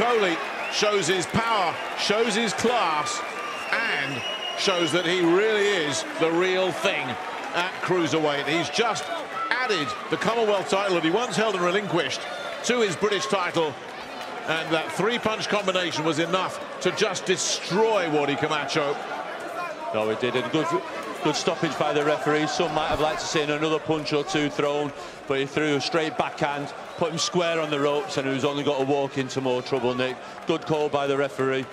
Okolie shows his power, shows his class, and shows that he really is the real thing at Cruiserweight. He's just added the Commonwealth title that he once held and relinquished to his British title, and that three-punch combination was enough to just destroy Wadi Camacho. No, it did. A good stoppage by the referee. Some might have liked to see another punch or two thrown, but he threw a straight backhand, put him square on the ropes, and who's only got to walk into more trouble, Nick. Good call by the referee.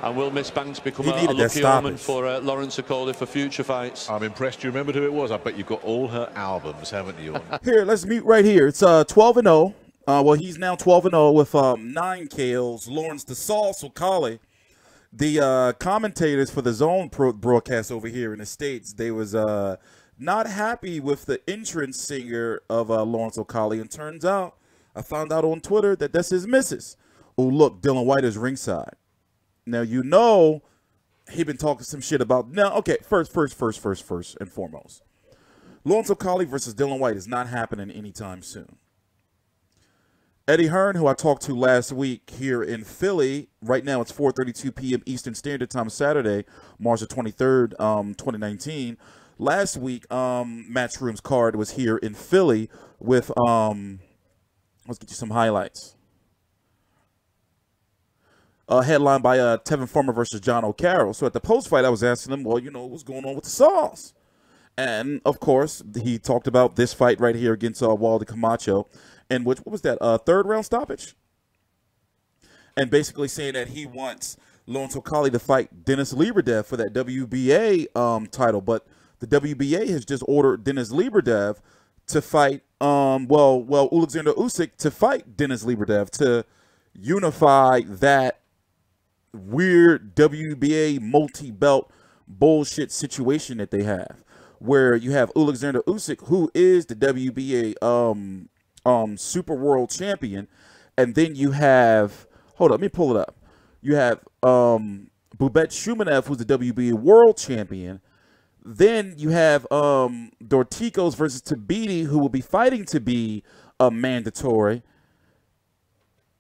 And will Miss Banks become a lucky omen for Lawrence Okolie for future fights? I'm impressed you remembered who it was. I bet you've got all her albums, haven't you? Here, let's meet right here. It's 12-0. Well, he's now 12-0 with 9 KOs. Lawrence the Sauce Okolie. The commentators for the Zone broadcast over here in the States, they was not happy with the entrance singer of Lawrence Okolie. And turns out, I found out on Twitter that that's his missus. Oh, look, Dylan Whyte is ringside. Now, you know, he been talking some shit about... Now, okay, first and foremost. Lawrence Okolie versus Dylan Whyte is not happening anytime soon. Eddie Hearn, who I talked to last week here in Philly, right now it's 4:32 p.m. Eastern Standard Time, Saturday, March the 23rd, 2019. Last week, Matchroom's card was here in Philly with... let's get you some highlights. Headlined by Tevin Farmer versus John O'Carroll. So at the post-fight, I was asking him, well, you know, what's going on with the sauce? And, of course, he talked about this fight right here against Wadi Camacho, and what was that, third-round stoppage? And basically saying that he wants Lawrence Okolie to fight Dennis Lebedev for that WBA title. But the WBA has just ordered Dennis Lebedev to fight, Alexander Usyk to fight Dennis Lebedev to unify that weird WBA multi-belt bullshit situation that they have, where you have Alexander Usyk, who is the WBA Super World Champion, and then you have, hold up, let me pull it up. You have Bubet Shumanev, who's the WBA World Champion. Then you have Dorticos versus Tabiti, who will be fighting to be mandatory.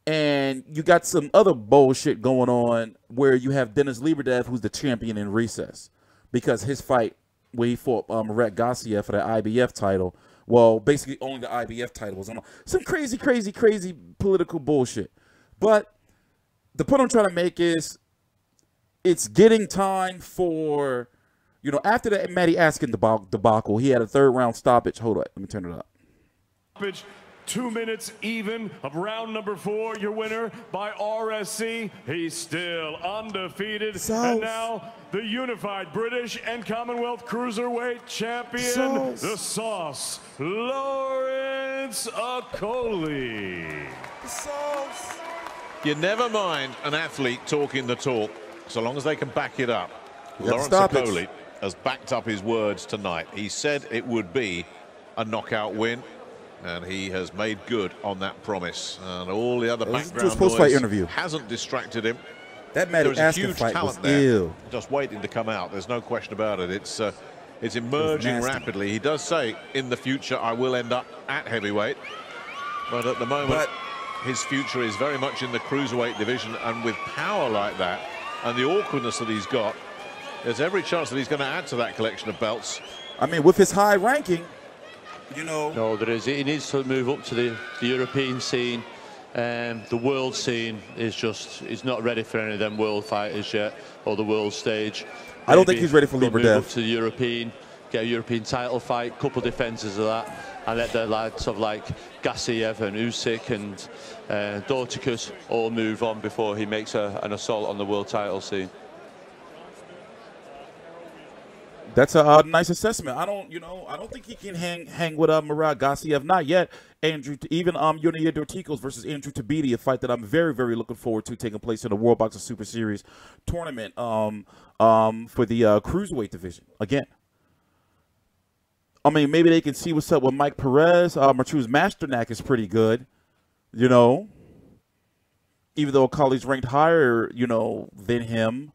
And you got some other bullshit going on where you have Dennis Lebedev, who's the champion in recess, because his fight where he fought Murat Gassiev for the IBF title, well, basically only the IBF title was on. Some crazy political bullshit. But the point I'm trying to make is it's getting time for, you know, after that Matty Askin debacle, he had a third-round stoppage. Hold on, let me turn it up. 2 minutes even of round number 4. Your winner by RSC. He's still undefeated. And now the unified British and Commonwealth Cruiserweight champion, the Sauce, Lawrence Okolie. You never mind an athlete talking the talk, so long as they can back it up. Lawrence Okolie has backed up his words tonight. He said it would be a knockout win, and he has made good on that promise. And all the other background noise interview hasn't distracted him. That Matty Askin fight was ill. Just waiting to come out. There's no question about it. It's emerging rapidly. He does say, in the future, I will end up at heavyweight. But at the moment, his future is very much in the cruiserweight division. And with power like that, and the awkwardness that he's got, there's every chance that he's going to add to that collection of belts. I mean, with his high ranking, you know. No, there is. He needs to move up to the European scene. The world scene is he's not ready for any of them world fighters yet, or the world stage. I don't think he's ready for Lebedev. Move up to the European, get a European title fight, couple defenses of that, and let the likes of like Gassiev and Usyk and Dorticus all move on before he makes an assault on the world title scene. That's a nice assessment. I don't think he can hang with Murat Gassiev, not yet. Andrew, even Yunier Dorticos versus Andrew Tabiti, a fight that I'm very looking forward to, taking place in the World Boxing Super Series tournament for the cruiserweight division. Again, I mean, maybe they can see what's up with Mike Perez. Martruz Masternak is pretty good, you know, even though Okolie's ranked higher, you know, than him.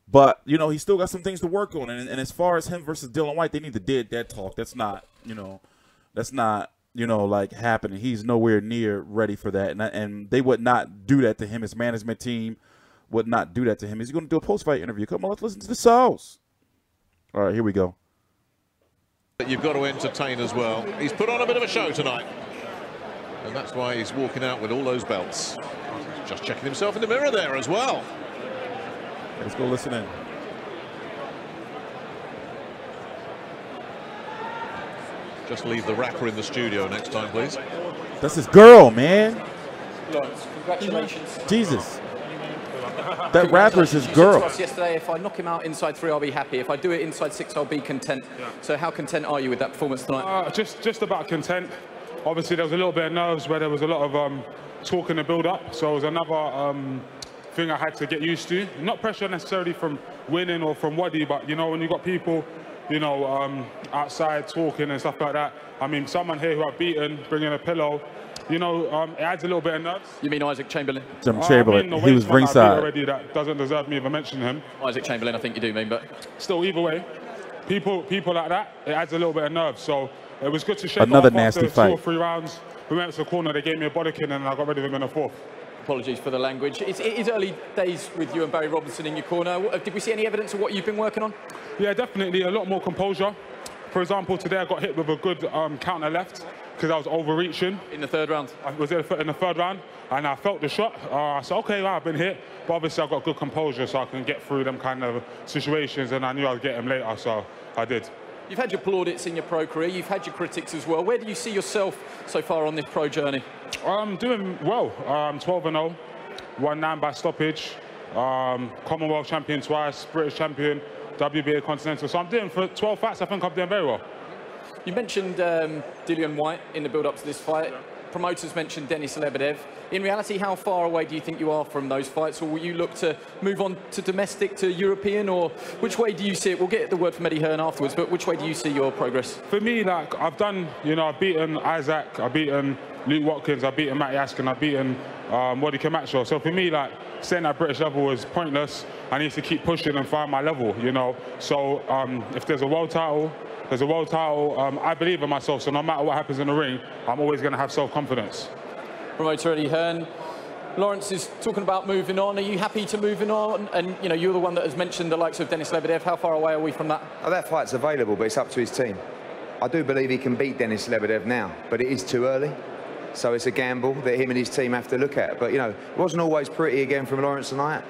But, you know, he's still got some things to work on. And as far as him versus Dylan Whyte, they need to dead that talk. That's not, you know, you know, like happening. He's nowhere near ready for that, and they would not do that to him. His management team would not do that to him. He's going to do a post-fight interview. Come on, let's listen to the sauce. All right, here we go. That you've got to entertain as well. He's put on a bit of a show tonight, and that's why he's walking out with all those belts. Just checking himself in the mirror there as well. Let's go listen in. Just leave the rapper in the studio next time, please. That's his girl, man. Congratulations. Jesus. That rapper's his girl. You said to us yesterday, if I knock him out inside 3, I'll be happy. If I do it inside 6, I'll be content. Yeah. So how content are you with that performance tonight? Just about content. Obviously, there was a little bit of nerves where there was a lot of talk in the build-up. So it was another thing I had to get used to. Not pressure necessarily from winning or from Wadi, but, you know, when you've got people, you know, outside talking and stuff like that. I mean, someone here who I've beaten, bringing a pillow, you know, it adds a little bit of nerves. You mean Isaac Chamberlain? Chamberlain, he was ringside. Already that doesn't deserve me even mentioning him. Isaac Chamberlain, I think you do mean, but... Still, either way, people like that, it adds a little bit of nerves. So it was good to shake another off nasty after fight. 2 or 3 rounds. We went to the corner, they gave me a body kick, and I got rid of him in the 4th. Apologies for the language. It is early days with you and Barry Robinson in your corner. Did we see any evidence of what you've been working on? Yeah, definitely. A lot more composure. For example, today I got hit with a good counter left because I was overreaching. In the 3rd round? I was in the 3rd round, and I felt the shot. I said, okay, well, I've been hit. But obviously, I've got good composure, so I can get through them kind of situations, and I knew I'd get them later, so I did. You've had your plaudits in your pro career. You've had your critics as well. Where do you see yourself so far on this pro journey? I'm doing well. 12-0, won 9 by stoppage, Commonwealth champion twice, British champion, WBA Continental. So I'm doing, for 12 fights, I think I'm doing very well. You mentioned Dillian Whyte in the build-up to this fight. Promoters mentioned Denis Lebedev. In reality, how far away do you think you are from those fights? Or will you look to move on to domestic, to European? Or which way do you see it? We'll get the word from Eddie Hearn afterwards, but which way do you see your progress? For me, like, I've done, you know, I've beaten Isaac, I've beaten Luke Watkins, I've beaten Matty Askin, I've beaten Wadi Camacho. So for me, like, staying at British level was pointless. I need to keep pushing and find my level, you know. So if there's a world title, I believe in myself, so no matter what happens in the ring, I'm always going to have self-confidence. Promoter Eddie Hearn, Lawrence is talking about moving on. Are you happy to moving on? And, you know, you're the one that has mentioned the likes of Denis Lebedev. How far away are we from that? Oh, that fight's available, but it's up to his team. I do believe he can beat Denis Lebedev now, but it is too early. So it's a gamble that him and his team have to look at. But, you know, it wasn't always pretty again from Lawrence tonight,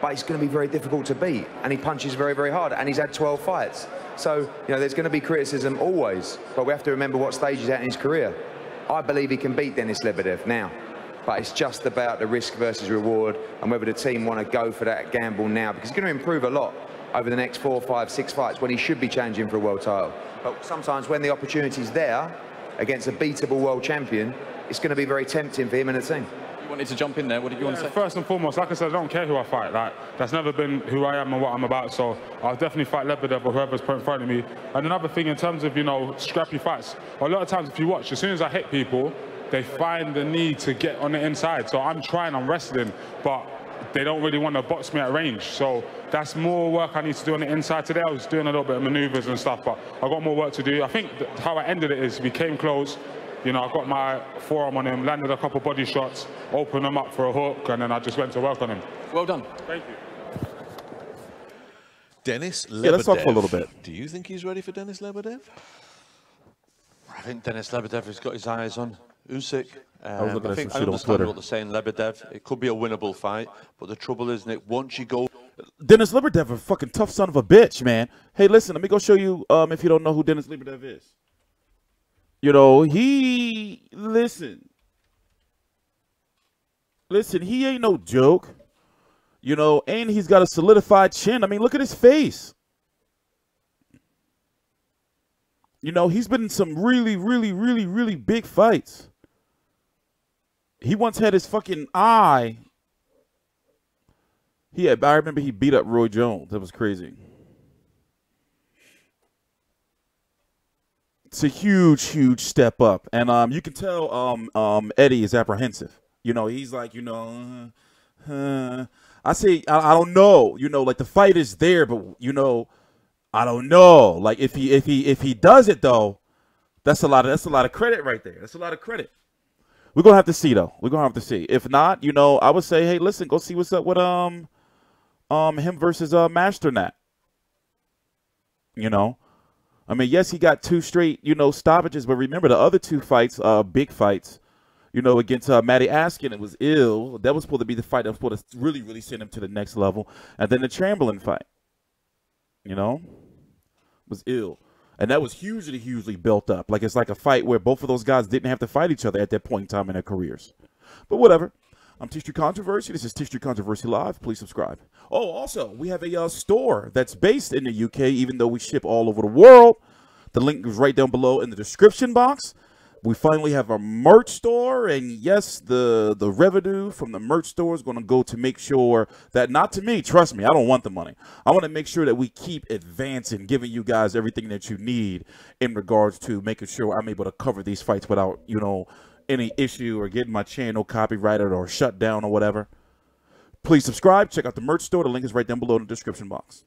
but it's going to be very difficult to beat. And he punches very, very hard, and he's had 12 fights. So, you know, there's going to be criticism always, but we have to remember what stage he's at in his career. I believe he can beat Denis Lebedev now, but it's just about the risk versus reward and whether the team want to go for that gamble now, because he's going to improve a lot over the next 4, 5, 6 fights when he should be challenging for a world title. But sometimes when the opportunity's there against a beatable world champion, it's going to be very tempting for him and the team. Wanted to jump in there. What did you want to say? First and foremost, like I said, I don't care who I fight. Like, that's never been who I am and what I'm about. So I'll definitely fight Lebedev or whoever's put in front of me. And another thing in terms of, you know, scrappy fights, a lot of times if you watch, as soon as I hit people, they find the need to get on the inside. So I'm wrestling, but they don't really want to box me at range. So that's more work I need to do on the inside. Today I was doing a little bit of maneuvers and stuff, but I got more work to do. I think how I ended it is we came close. You know, I got my forearm on him, landed a couple body shots, opened him up for a hook, and then I just went to work on him. Well done. Thank you. Denis Lebedev. Yeah, let's talk for a little bit. Do you think he's ready for Denis Lebedev? I think Denis Lebedev has got his eyes on Usyk. I was looking at some shit on understand Twitter. what they're saying, Lebedev. It could be a winnable fight, but the trouble is, Nick, once you go... Denis Lebedev, a fucking tough son of a bitch, man. Hey, listen, let me go show you, if you don't know who Denis Lebedev is. You know, listen, he ain't no joke, you know, and he's got a solidified chin. I mean, look at his face. You know, he's been in some really, really, really, really big fights. He once had his fucking eye. I remember he beat up Roy Jones. That was crazy. It's a huge, huge step up. And you can tell Eddie is apprehensive. You know, he's like, you know, I don't know. You know, like the fight is there, but you know, I don't know. Like if he does it though, That's a lot of credit right there. That's a lot of credit. We're gonna have to see though. We're gonna have to see. If not, you know, I would say, hey, listen, go see what's up with him versus Master Nat. You know, I mean, yes, he got 2 straight, you know, stoppages, but remember the other 2 fights, big fights, you know, against Matty Askin, it was ill. That was supposed to be the fight that was supposed to really, really send him to the next level. And then the Chamberlain fight, you know, was ill. And that was hugely, hugely built up. Like, it's like a fight where both of those guys didn't have to fight each other at that point in time in their careers. But whatever. I'm TstreeT Controversy. This is TstreeT Controversy Live. Please subscribe. Oh, also, we have a store that's based in the UK, even though we ship all over the world. The link is right down below in the description box. We finally have a merch store, and yes, the revenue from the merch store is going to go to make sure that, not to me, trust me, I don't want the money. I want to make sure that we keep advancing, giving you guys everything that you need in regards to making sure I'm able to cover these fights without, you know, any issue or getting my channel copyrighted or shut down or whatever. Please subscribe. Check out the merch store. The link is right down below in the description box.